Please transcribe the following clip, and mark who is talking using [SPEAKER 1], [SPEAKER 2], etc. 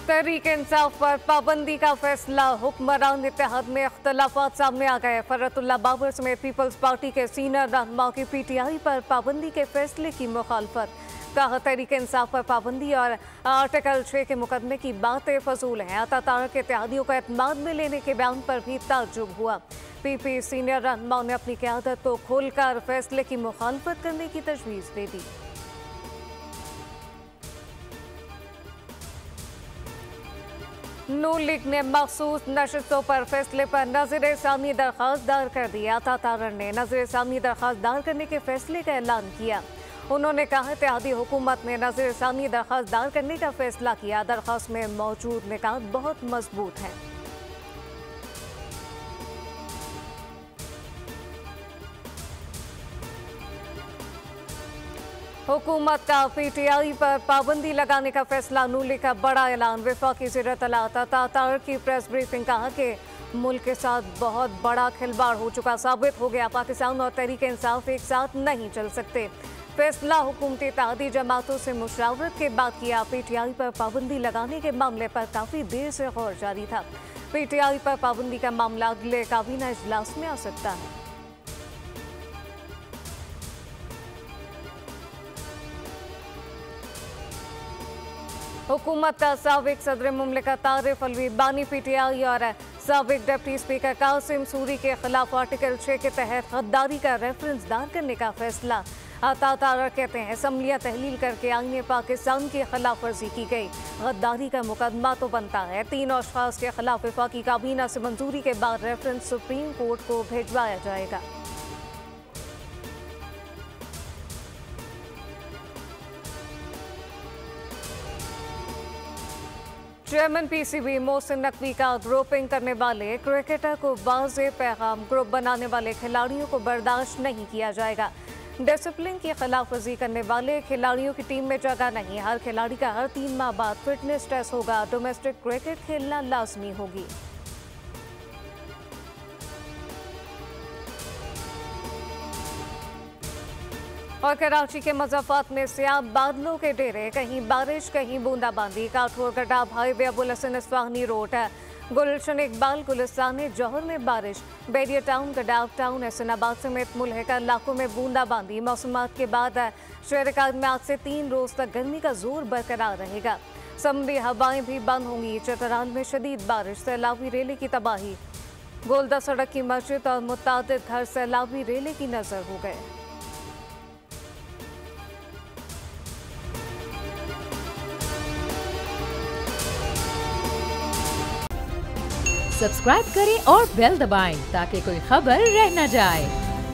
[SPEAKER 1] तहरीक इंसाफ पर पाबंदी का फैसला, हुक्मरान इत्तेहाद में अख्तलाफात सामने आ गए। फरतुल्ला बाबर समेत पीपल्स पार्टी के सीनियर रहनुमाओं की पीटीआई पर पाबंदी के फैसले की मुखालफत। कहा, तहरीक इंसाफ पर पाबंदी और आर्टिकल 6 के मुकदमे की बातें फजूल हैं। अतातारक के इत्तेहादियों को एतमाद में लेने के बयान पर भी ताज्जुब हुआ। पीपी सीनियर रहनुमाओं ने अपनी क़यादत को खोलकर फैसले की मुखालफत करने की तजवीज़ दे दी। नून लीग ने मखसूस नशस्तों पर फैसले पर नजर सानी दरख्वास्त दायर कर दी। अतातारक ने नजर सानी दरख्वास्त दायर करने के फैसले का ऐलान किया। उन्होंने कहा, इत्तेहादी हुकूमत ने नजर सानी दरख्वास्त दायर करने का फैसला किया। दरख्वास्त में मौजूद निकात बहुत मजबूत हैं। हुकूमत का पीटीआई पर पाबंदी लगाने का फैसला, नून लीग का बड़ा ऐलान। वफाकी ज़ेर-ए-तलात अतातारक की प्रेस ब्रीफिंग, कहा कि मुल्क के साथ बहुत बड़ा खिलवाड़ हो चुका साबित हो गया। पाकिस्तान और तहरीक इंसाफ एक साथ नहीं चल सकते। फैसला हुकूमती इत्तेहादी जमातों से मुशावरत के बाद किया। पीटीआई पर पाबंदी लगाने के मामले पर काफ़ी देर से गौर जारी था। पीटीआई पर पाबंदी का मामला अगले काबीना इजलास में आ सकता है। हुकूमत का साबिक सदर मुमलिकत तारिफ अलवी बानी पीटीआई और साबिक डिप्टी स्पीकर कासिम सूरी के खिलाफ आर्टिकल 6 के तहत गद्दारी का रेफरेंस दायर करने का फैसला। अतातारक कहते हैं, असम्बलियाँ तहलील करके आईने पाकिस्तान की खिलाफ वर्जी की गई। गद्दारी का मुकदमा तो बनता है। 3 अशखास के खिलाफ वफाकी काबीना से मंजूरी के बाद रेफरेंस सुप्रीम कोर्ट को भिजवाया जाएगा। चेयरमैन पीसीबी मोहसिन नकवी का ग्रुपिंग करने वाले क्रिकेटर को वाज़ेह पैगाम, ग्रुप बनाने वाले खिलाड़ियों को बर्दाश्त नहीं किया जाएगा। डिसिप्लिन की खिलाफ वर्जी करने वाले खिलाड़ियों की टीम में जगह नहीं। हर खिलाड़ी का हर 3 माह बाद फिटनेस टेस्ट होगा। डोमेस्टिक क्रिकेट खेलना लाजमी होगी। और कराची के मज़ाफ़ात में स्याह बादलों के डेरे, कहीं बारिश कहीं बूंदाबांदी। काठोर गडाब हाईवे अबुल हसन इस्फाहानी रोड है। गुलशन इकबाल गुलिस्तान जौहर में बारिश। बैरिया टाउन, गडाब टाउन, एहसनाबाद समेत मुल्हिका इलाकों में बूंदाबांदी। मौसमात के बाद शहर कायद में आज से 3 रोज तक गर्मी का जोर बरकरार रहेगा। समुद्री हवाएं भी बंद होंगी। चतरान में शदीद बारिश, सैलाबी रेले की तबाही। गोलदा सड़क की मस्जिद और मुतादिद घर सैलाबी रेले की नजर हो गए।
[SPEAKER 2] सब्सक्राइब करें और बेल दबाएं ताकि कोई खबर रह न जाए।